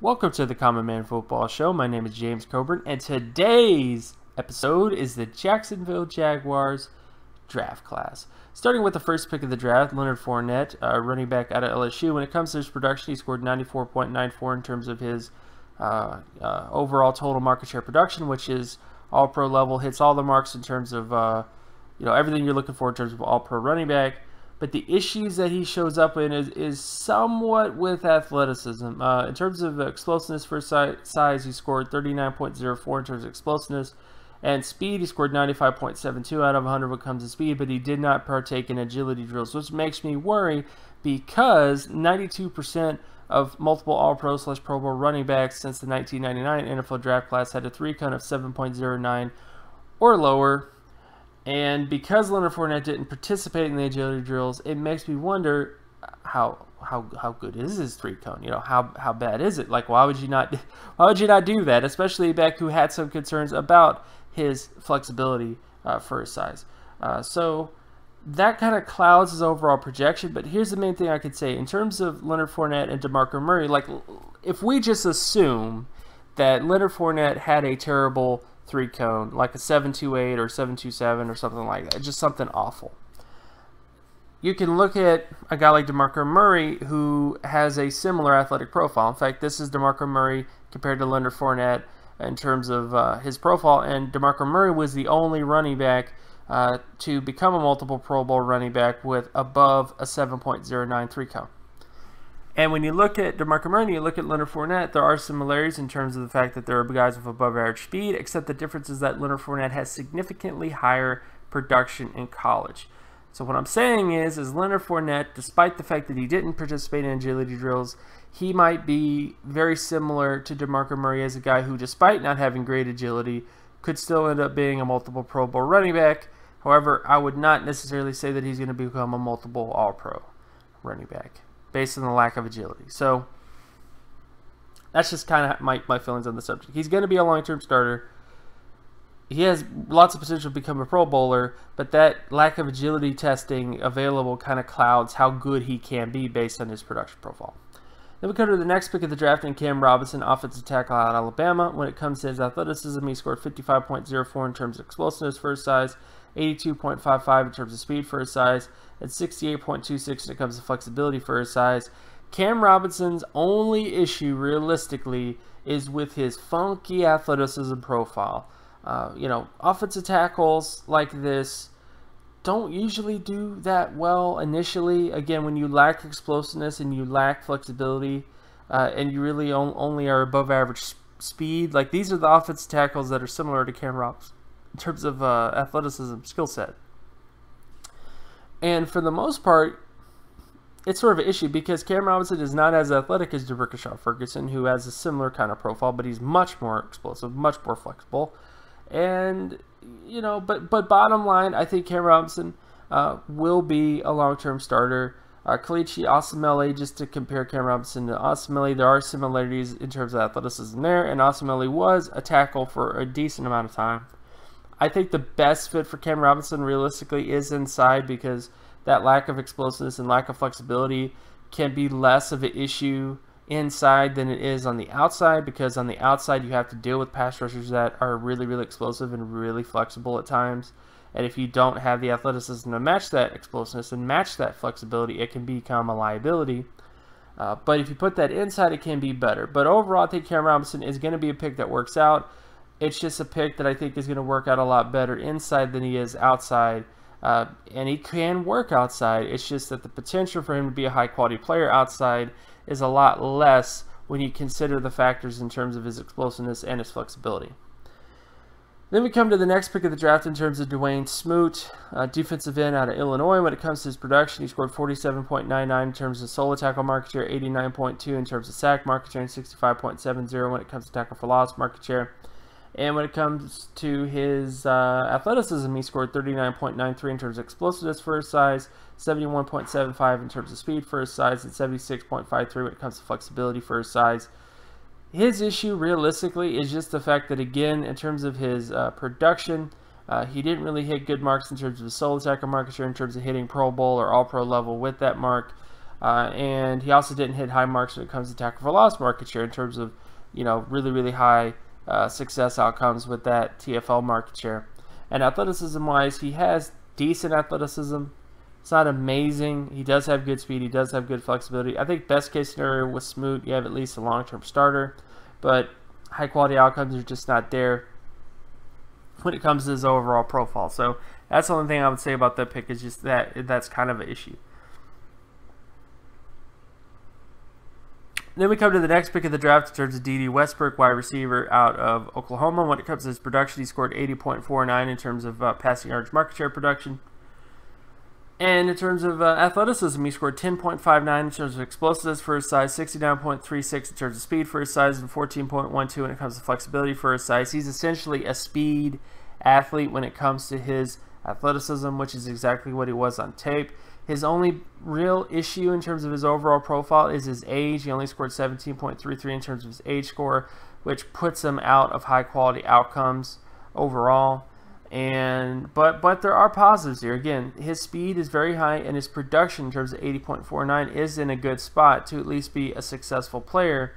Welcome to the Common Man Football Show. My name is James Cobern, and today's episode is the Jacksonville Jaguars draft class. Starting with the first pick of the draft, Leonard Fournette, running back out of LSU. When it comes to his production, he scored 94.94 in terms of his overall total market share production, which is all-pro level, hits all the marks in terms of everything you're looking for in terms of all-pro running back. But the issues that he shows up in is somewhat with athleticism. In terms of explosiveness for size, he scored 39.04 in terms of explosiveness. And speed, he scored 95.72 out of 100 when it comes to speed, but he did not partake in agility drills, which makes me worry because 92% of multiple All-Pro / Pro Bowl running backs since the 1999 NFL draft class had a 3-cone of 7.09 or lower. And because Leonard Fournette didn't participate in the agility drills, it makes me wonder how good is his 3-cone? How bad is it? Like, why would you not do that? Especially a back who had some concerns about his flexibility for his size. So that kind of clouds his overall projection. But here's the main thing I could say in terms of Leonard Fournette and Demarco Murray. Like, if we just assume that Leonard Fournette had a terrible 3-cone, like a 7.28 or 7.27 or something like that, just something awful. You can look at a guy like Demarco Murray who has a similar athletic profile. In fact, this is Demarco Murray compared to Leonard Fournette in terms of his profile, and Demarco Murray was the only running back to become a multiple Pro Bowl running back with above a 7.09 3-cone. And when you look at Demarco Murray and you look at Leonard Fournette, there are similarities in terms of the fact that there are guys with above average speed, except the difference is that Leonard Fournette has significantly higher production in college. So what I'm saying is Leonard Fournette, despite the fact that he didn't participate in agility drills, he might be very similar to Demarco Murray as a guy who, despite not having great agility, could still end up being a multiple Pro Bowl running back. However, I would not necessarily say that he's going to become a multiple All-Pro running back based on the lack of agility. So that's just kind of my feelings on the subject. He's going to be a long-term starter. He has lots of potential to become a Pro Bowler, but that lack of agility testing available kind of clouds how good he can be based on his production profile. Then we come to the next pick of the draft in Cam Robinson, offensive tackle out of Alabama. When it comes to his athleticism, he scored 55.04 in terms of explosiveness for his size, 82.55 in terms of speed for his size, and 68.26 when it comes to flexibility for his size. Cam Robinson's only issue, realistically, is with his funky athleticism profile. Offensive tackles like this don't usually do that well initially. Again, when you lack explosiveness and you lack flexibility, and you really only are above average speed, like these are the offensive tackles that are similar to Cam Robinson in terms of athleticism skill set. And for the most part, it's sort of an issue because Cam Robinson is not as athletic as Demarco Ferguson, who has a similar kind of profile, but he's much more explosive, much more flexible. And, but bottom line, I think Cam Robinson will be a long-term starter. Kelechi Osemele, just to compare Cam Robinson to Osemele, there are similarities in terms of athleticism there, and Osemele was a tackle for a decent amount of time. I think the best fit for Cam Robinson realistically is inside because that lack of explosiveness and lack of flexibility can be less of an issue inside than it is on the outside, because on the outside you have to deal with pass rushers that are really, really explosive and really flexible at times. And if you don't have the athleticism to match that explosiveness and match that flexibility, it can become a liability. But if you put that inside, it can be better. But overall, I think Cam Robinson is going to be a pick that works out. It's just a pick that I think is going to work out a lot better inside than he is outside. And he can work outside. It's just that the potential for him to be a high-quality player outside is a lot less when you consider the factors in terms of his explosiveness and his flexibility. Then we come to the next pick of the draft in terms of Dwayne Smoot, defensive end out of Illinois. When it comes to his production, he scored 47.99 in terms of solo tackle market share, 89.2 in terms of sack market share, and 65.70 when it comes to tackle for loss market share. And when it comes to his athleticism, he scored 39.93 in terms of explosiveness for his size, 71.75 in terms of speed for his size, and 76.53 when it comes to flexibility for his size. His issue, realistically, is just the fact that, again, in terms of his production, he didn't really hit good marks in terms of his solo tackle market share, in terms of hitting Pro Bowl or All-Pro level with that mark. and he also didn't hit high marks when it comes to tackle for loss market share in terms of, really high success outcomes with that TFL market share. And athleticism-wise, he has decent athleticism. It's not amazing. He does have good speed. He does have good flexibility. I think best case scenario with Smoot, you have at least a long-term starter, but high quality outcomes are just not there when it comes to his overall profile. So that's the only thing I would say about that pick, is just that's kind of an issue. Then we come to the next pick of the draft in terms of D.D. Westbrook, wide receiver out of Oklahoma. When it comes to his production, he scored 80.49 in terms of passing yards market share production. And in terms of athleticism, he scored 10.59 in terms of explosiveness for his size, 69.36 in terms of speed for his size, and 14.12 when it comes to flexibility for his size. He's essentially a speed athlete when it comes to his athleticism, which is exactly what he was on tape. His only real issue in terms of his overall profile is his age. He only scored 17.33 in terms of his age score, which puts him out of high quality outcomes overall. But there are positives here. Again, his speed is very high, and his production in terms of 80.49 is in a good spot to at least be a successful player.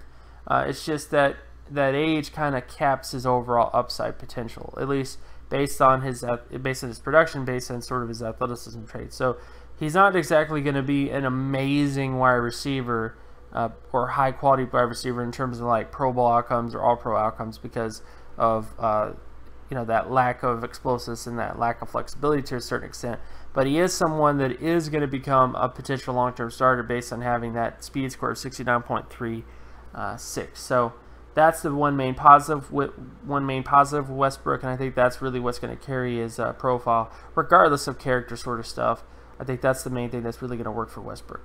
It's just that age kind of caps his overall upside potential, at least based on his production, based on sort of his athleticism traits. So he's not exactly going to be an amazing wide receiver or high quality wide receiver in terms of like Pro Bowl outcomes or All Pro outcomes because of that lack of explosiveness and that lack of flexibility to a certain extent. But he is someone that is going to become a potential long-term starter based on having that speed score of 69.36. So that's the one main positive with Westbrook, and I think that's really what's going to carry his profile, regardless of character sort of stuff. I think that's the main thing that's really going to work for Westbrook.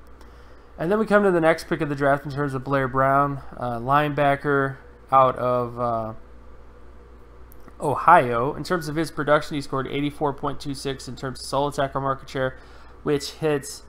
And then we come to the next pick of the draft in terms of Blair Brown, linebacker out of Ohio. In terms of his production, he scored 84.26 in terms of solo tackle market share, which hits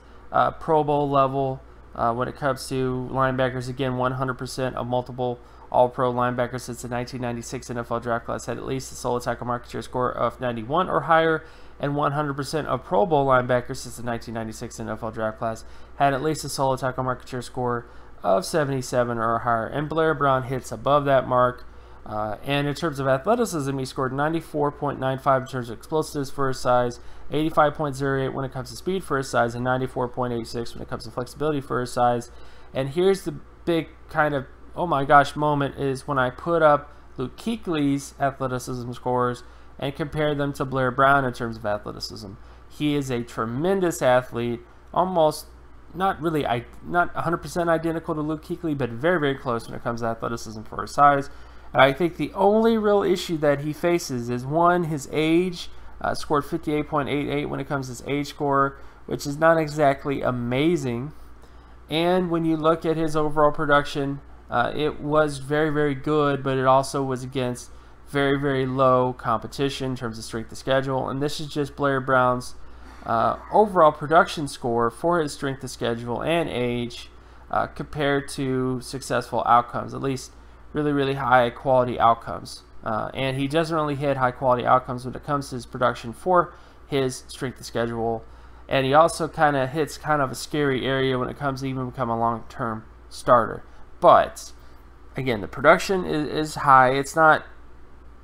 Pro Bowl level when it comes to linebackers. Again, 100% of multiple All-Pro linebackers since the 1996 NFL draft class had at least a solo tackle market share score of 91 or higher, and 100% of Pro Bowl linebackers since the 1996 NFL draft class had at least a solo tackle market share score of 77 or higher. And Blair Brown hits above that mark. And in terms of athleticism, he scored 94.95 in terms of explosiveness for his size, 85.08 when it comes to speed for his size, and 94.86 when it comes to flexibility for his size. And here's the big kind of oh my gosh moment, is when I put up Luke Kuechly's athleticism scores and compare them to Blair Brown in terms of athleticism. He is a tremendous athlete, almost not 100% identical to Luke Kuechly, but very, very close when it comes to athleticism for his size. And I think the only real issue that he faces is, one, his age. Scored 58.88 when it comes to his age score, which is not exactly amazing. And when you look at his overall production, it was very, very good, but it also was against very, very low competition in terms of strength of schedule. And this is just Blair Brown's overall production score for his strength of schedule and age compared to successful outcomes, at least really, really high quality outcomes. And he doesn't really hit high quality outcomes when it comes to his production for his strength of schedule. And he also kind of hits kind of a scary area when it comes to even become a long-term starter. But again, the production is high. It's not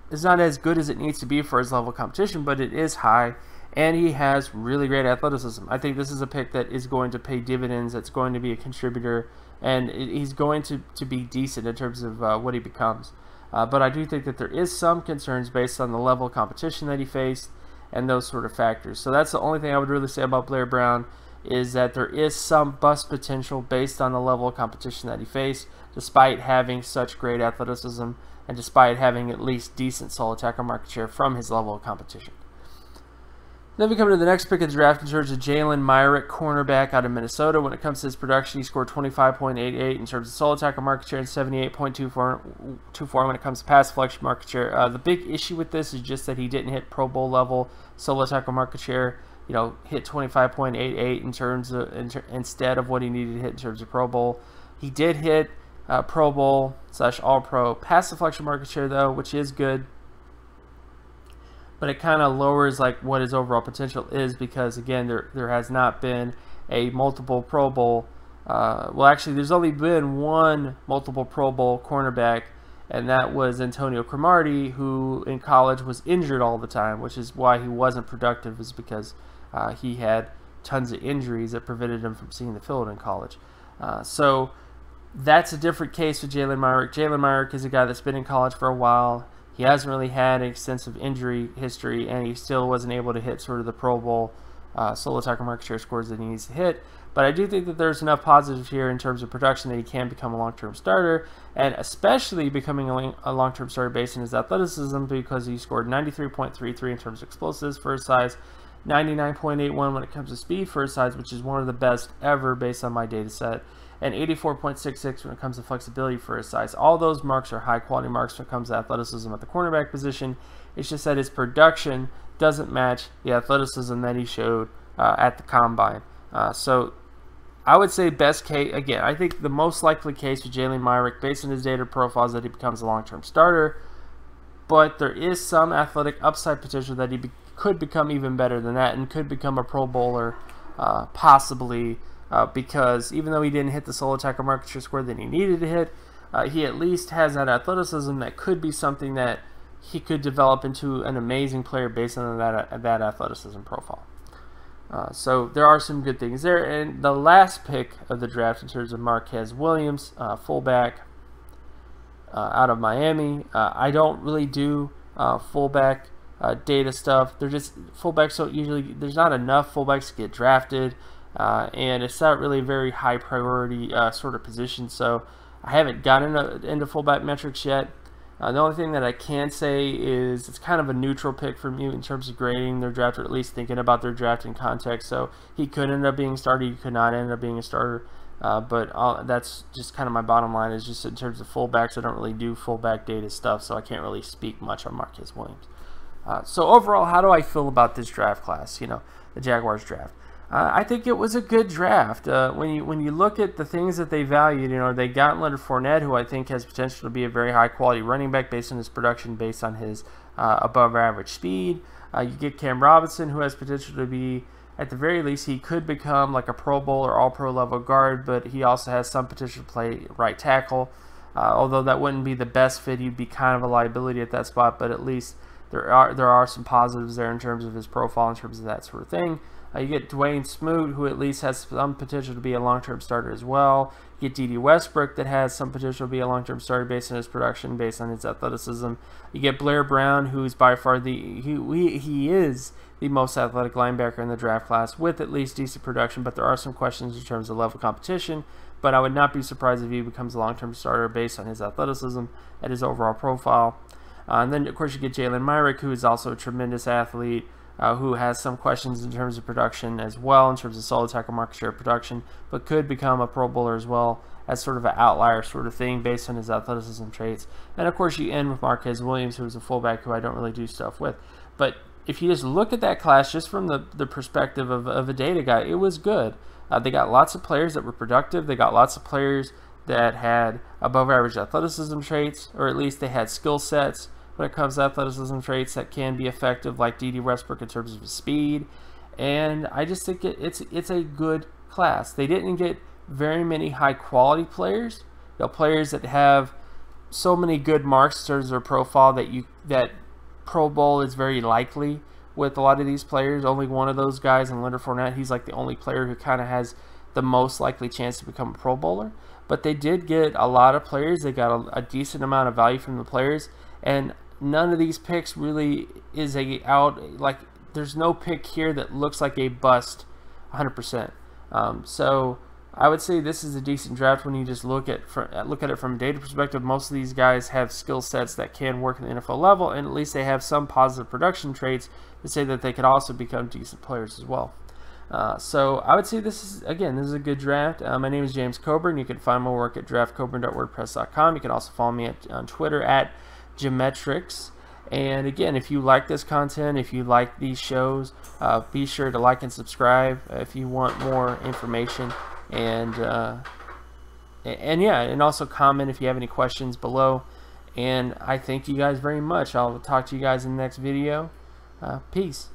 as good as it needs to be for his level of competition, but it is high, and he has really great athleticism. I think this is a pick that is going to pay dividends. That's going to be a contributor, and he's going to be decent in terms of what he becomes. But I do think that there is some concerns based on the level of competition that he faced and those sort of factors. So that's the only thing I would really say about Blair Brown, is that there is some bust potential based on the level of competition that he faced, despite having such great athleticism and despite having at least decent solid tackle market share from his level of competition. Then we come to the next pick of the draft in terms of Jalen Myrick, cornerback out of Minnesota. When it comes to his production, he scored 25.88 in terms of solid tackle market share and 78.24 when it comes to pass deflection market share. The big issue with this is just that he didn't hit Pro Bowl level solid tackle market share. Hit 25.88 in terms of instead of what he needed to hit in terms of Pro Bowl. He did hit Pro Bowl / All Pro pass deflection market share though, which is good. But it kind of lowers like what his overall potential is, because again there has not been a multiple Pro Bowl well, actually, there's only been one multiple Pro Bowl cornerback, and that was Antonio Cromartie, who in college was injured all the time, which is why he wasn't productive, is because he had tons of injuries that prevented him from seeing the field in college. So that's a different case with Jalen Myrick. Jalen Myrick is a guy that's been in college for a while. He hasn't really had an extensive injury history, and he still wasn't able to hit sort of the Pro Bowl solo tackle market share scores that he needs to hit. But I do think that there's enough positives here in terms of production that he can become a long-term starter, and especially becoming a long-term starter based on his athleticism, because he scored 93.33 in terms of explosives for his size, 99.81 when it comes to speed for his size, which is one of the best ever based on my data set, and 84.66 when it comes to flexibility for his size. All those marks are high-quality marks when it comes to athleticism at the cornerback position. It's just that his production doesn't match the athleticism that he showed at the combine. So I would say best case, again, I think the most likely case with Jalen Myrick, based on his data profile, is that he becomes a long-term starter. But there is some athletic upside potential that he could become even better than that, and could become a Pro Bowler, possibly, because even though he didn't hit the solo tackle market share score that he needed to hit, he at least has that athleticism that could be something that he could develop into an amazing player based on that athleticism profile. So there are some good things there. And the last pick of the draft in terms of Marquez Williams, fullback out of Miami. I don't really do fullback data stuff. They're just fullbacks, so usually there's not enough fullbacks to get drafted, and it's not really a very high priority sort of position. So I haven't gotten into fullback metrics yet. The only thing that I can say is it's kind of a neutral pick from you in terms of grading their draft, or at least thinking about their draft in context. So he could end up being a starter, he could not end up being a starter. But that's just kind of my bottom line, is just in terms of fullbacks, I don't really do fullback data stuff, so I can't really speak much on Marquez Williams. So overall, how do I feel about this draft class, the Jaguars draft? I think it was a good draft. When you look at the things that they valued, they got Leonard Fournette, who I think has potential to be a very high quality running back based on his production, based on his above average speed. You get Cam Robinson, who has potential to be, at the very least, he could become like a Pro Bowl or All-Pro level guard, but he also has some potential to play right tackle. Although that wouldn't be the best fit, he'd be kind of a liability at that spot, but at least there are some positives there in terms of his profile, in terms of that sort of thing. You get Dwayne Smoot, who at least has some potential to be a long-term starter as well. You get Westbrook, that has some potential to be a long-term starter based on his production, based on his athleticism. You get Blair Brown, who is by far he is the most athletic linebacker in the draft class, with at least decent production, but there are some questions in terms of level of competition. But I would not be surprised if he becomes a long-term starter based on his athleticism and his overall profile. And then, of course, you get Jalen Myrick, who is also a tremendous athlete, who has some questions in terms of production as well, in terms of solo tackle market share production, but could become a Pro Bowler as well, as sort of an outlier sort of thing based on his athleticism traits. And of course you end with Marquez Williams, who is a fullback who I don't really do stuff with. But if you just look at that class just from the perspective of a data guy, it was good. They got lots of players that were productive. They got lots of players that had above average athleticism traits, or at least they had skill sets when it comes to athleticism traits that can be effective, like Westbrook in terms of his speed. And I just think it's a good class. They didn't get very many high quality players, players that have so many good marks in terms of their profile that Pro Bowl is very likely with a lot of these players. Only one of those guys, and Leonard Fournette, he's like the only player who kind of has the most likely chance to become a Pro Bowler. But they did get a lot of players. They got a decent amount of value from the players, and none of these picks really is there's no pick here that looks like a bust 100%. So I would say this is a decent draft when you just look at it from a data perspective. Most of these guys have skill sets that can work at the NFL level, and at least they have some positive production traits to say that they could also become decent players as well. So I would say this is a good draft. My name is James Cobern. You can find my work at draftcoburn.wordpress.com. You can also follow me on Twitter at Geometrics. And again, if you like this content, if you like these shows, be sure to like and subscribe if you want more information. And also comment if you have any questions below. And I thank you guys very much. I'll talk to you guys in the next video. Peace.